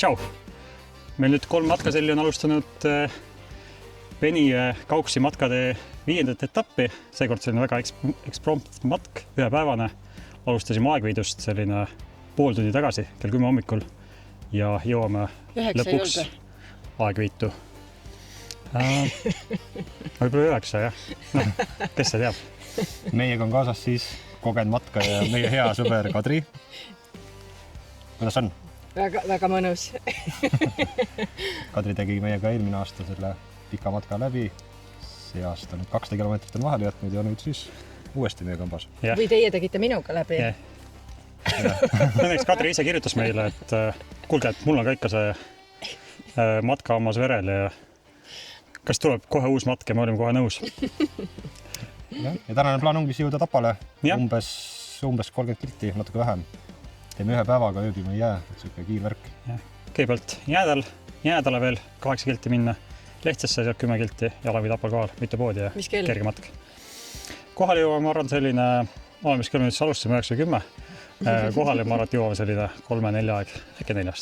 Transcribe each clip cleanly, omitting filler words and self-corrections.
Tšau! Meil nüüd 3 matkaselli on alustanud Venijõe Kauksi matkade 5. etappi. Seekord selline väga eksprompt matk, ühepäevane. Alustasime Aegviidust selline pool tundi tagasi, kell 10 hommikul ja jõuame lõpuks Aegviitu. Võib-olla 9, jah. No, kes see teab? Meiega on kaasas siis kogenud matka ja meie hea sõber Kadri. Kuidas on? Väga mõnus. Kadri tegi meiega eelmine aasta selle pika matka läbi. See aasta nüüd 200 kilomeetrit on vahele jätnud ja nüüd siis uuesti meie kambas. Või teie tegite minuga läbi. Õnneks Kadri ise kirjutas meile, et kuulge, et mul on ka ikka see matka ammas verel ja kas tuleb kohe uus matk ja me olime kohe nõus. Ja tänane plaan ongi jõuda Tapale. Ja. Umbes 30 kilti, natuke vähem. Teeme ühe päevaga, ööbime jää, et kiirvärk. Kõigepealt jäädale veel 8 kilti minna, Lehtsesse sealt 10 kilti, Jalavi Tapal kohal, mitu poodi ja kerge matk. Kohale jõuame, ma arvan, selline, mis kell nüüd alustasime 9:10. Kohale ma arvan, et jõuame selline 3-4 aeg, äkki 4.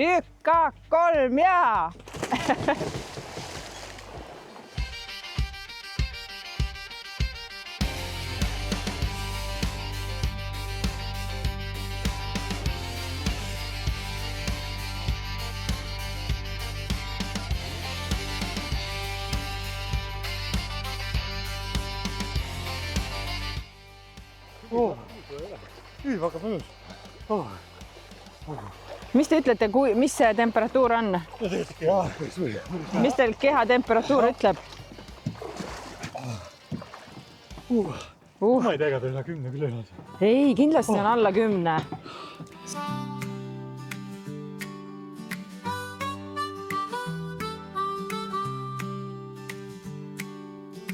Ykka, 3 ja! Väga mõnus. Mis te ütlete, mis see temperatuur on? Mis teil keha temperatuur ütleb? Ma ei tea, ega üle 10 küll elanud. Ei, kindlasti on alla 10.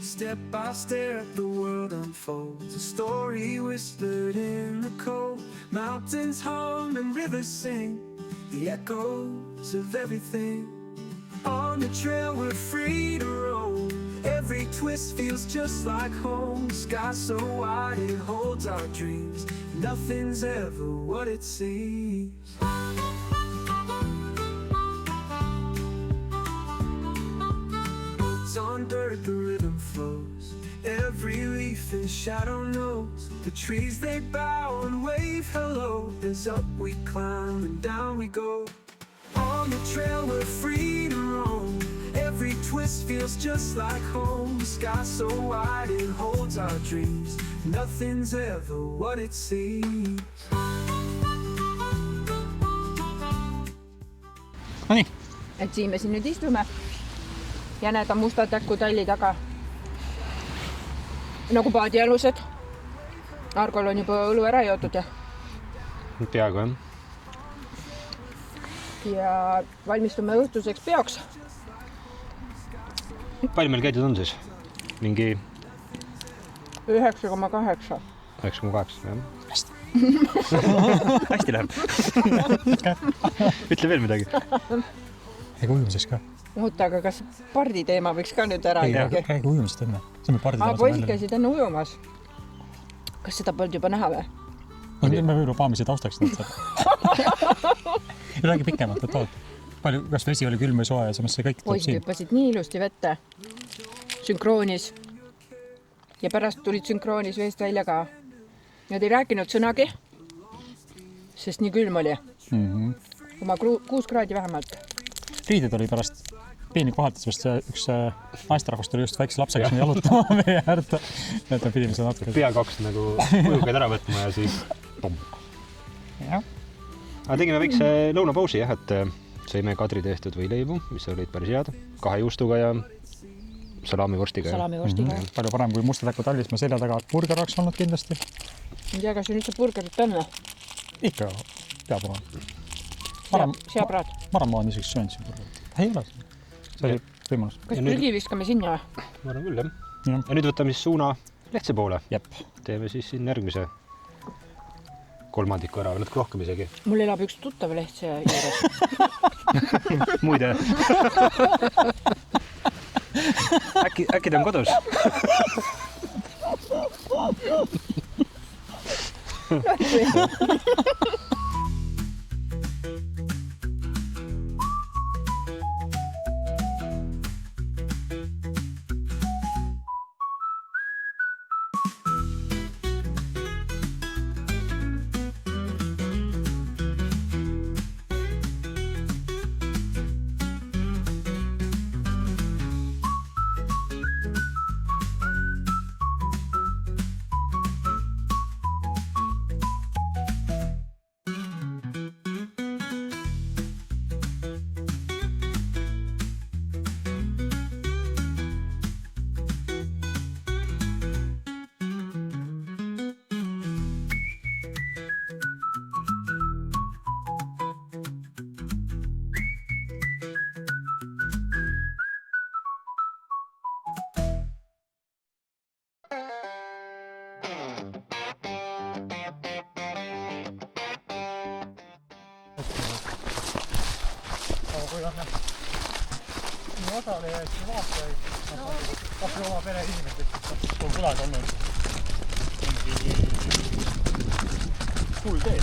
Step by stare at the world unfolds, a story whispered in the cold. Mountains hum and rivers sing, the echoes of everything. On the trail we're free to roam, every twist feels just like home. Sky so wide it holds our dreams, nothing's ever what it seems. It's on dirt, the rhythm flows, every leaf in shadow knows. The trees they bow and wave hello, as up we climb and down we go. On the trail we're free to roam, every twist feels just like home. Sky so wide it holds our dreams, nothing's ever what it seems. Nonii. Et siin me siin nüüd istume ja need on musta täkutalli taga. Nagu paadialused. Argol on juba õlu ära jootud ja peaaegu jah. Ja valmistume õhtuseks peoks. Palju meil käidud on siis? Mingi 9,8. 9,8, jah. Hästi läheb. Ütle veel midagi. Käige ujumises ka. Oota, aga kas pardi teema võiks ka nüüd ära Käige ujumisest enne. poisid käisid enne ujumas. Kas seda polnud juba näha või? Me võime paamise taustaks nüüd seda. Räägi pikemalt, et oot. Palju, kas vesi oli külm või soe ja samas see kõik tuleb Poisid siin. hüppasid nii ilusti vette. Sünkroonis. Ja pärast tulid sünkroonis veest välja ka. Nad ei rääkinud sõnagi, sest nii külm oli. Oma 6 kraadi vähemalt. Riided oli pärast piini kohaldas, sest üks naisterahvast tuli just väikse lapsega sinna jalutama meie äärde. Et me pidime seda natuke. Pea 2 nagu ujukaid ära võtma ja siis tom. Jah. Aga tegime väikse lõunapausi jah, et sõime Kadri tehtud võileibu, mis olid päris head. 2 juustuga ja salamivorstiga. Salamivorstiga. Palju parem kui Mustatäku tallis. Me selja taga burger oleks olnud kindlasti. Ei tea, kas siin üldse burgerit on? Ikka peab olema. Seapraad. Varem ma olen isegi söönud siin burgerit. Ei ole. See oli võimalus. Kas prügi viskame sinna või? Ma arvan küll jah. Ja. Ja nüüd võtame siis suuna Lehtse poole. Jep. Teeme siis siin järgmise kolmandiku ära või natuke rohkem isegi. Mul elab üks tuttav Lehtse juures. Muide. Äkki ta on kodus? Kui on nii osalejaid kui vaatajaid, kas või oma pere inimestest, kui on kunagi olnud mingi hull tee.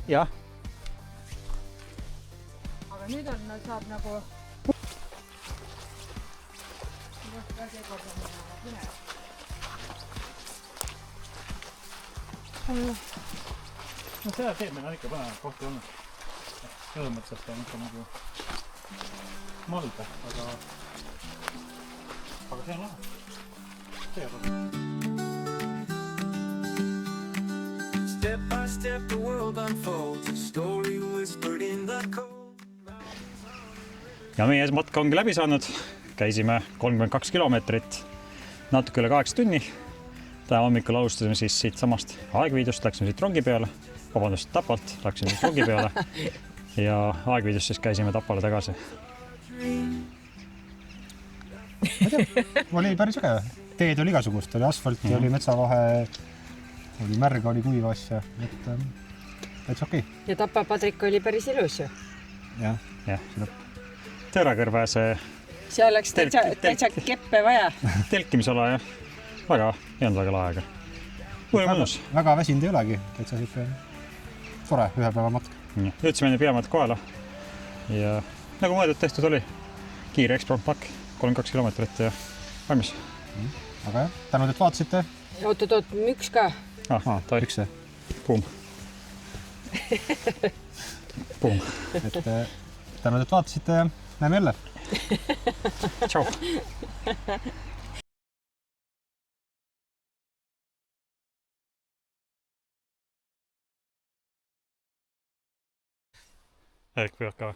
jah. aga nüüd on, saab nagu no seda teeb meil on ikka põnevad kohti olnud. Selles mõttes, et on ikka nagu malda, aga see on lahe. See on lahe. Step by step the world unfolds, a story whispered in the cold. Ja meie matka ongi läbi saanud. Käisime 32 kilomeetrit, natuke üle 8 tunni. Täna hommikul alustasime siis siit samast Aegviidust, läksime siit rongi peale, vabandust Tapalt, läksime siit rongi peale ja Aegviidust siis käisime Tapale tagasi. Oli päris äge. Teed oli igasugust, oli asfalti, oli metsavahe, oli märga, oli kuiva asja, et okei. ja Tapa Padrik oli päris ilus ju. Jah. Tõrakõrve see seal läks täitsa keppe vaja. telkimisala ja väga, ei olnud väga laega. Uue mõnus. Väga väsinud ei olegi, täitsa siuke tore ühe päeva matk. Jõudsime enne peamaalt kohale ja nagu mõeldud tehtud oli, kiire eksprompt-makk, 32 kilomeetrit ja valmis. Aga jah, tänud, et vaatasite. Oot, müks ka. Ta üks see. Puum. Puum. Et tänud, et vaatasite ja näeme jälle. Tšau. Ehk võivad ka.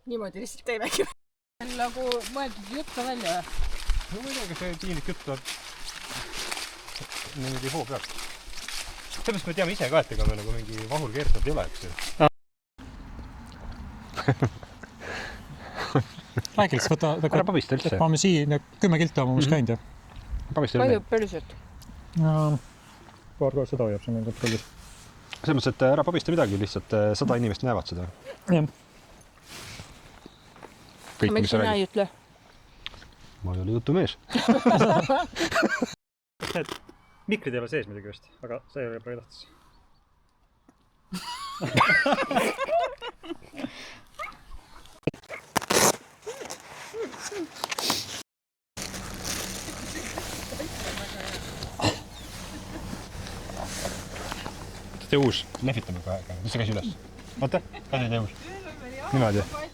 Niimoodi lihtsalt teemegi. Nagu mõeldud juttu välja. No ma ei tea, kas see piinlik jutt tuleb. Niimoodi hoo peaks. Sellest me teame ise ka, et ega me nagu mingi vahur keertad ei ole, eks ju. Räägi lihtsalt, Ära pabista üldse. ma olen siin 10 kilti oma umbes käinud ja Pabista Palju üle. päriselt. paar korda seda hoiab siin kontrollis. Selles mõttes, et ära pabista midagi, lihtsalt 100 inimest näevad seda. Jah. Kõik, Miks sina ei ütle? Ma ei ole jutumees. Need mikrid ei ole sees midagi vist, aga see ei ole praegu tähtis. See uus. Lehvitame kohe. Mis see käsi üles? Vaata, käsi tee uus. Niimoodi.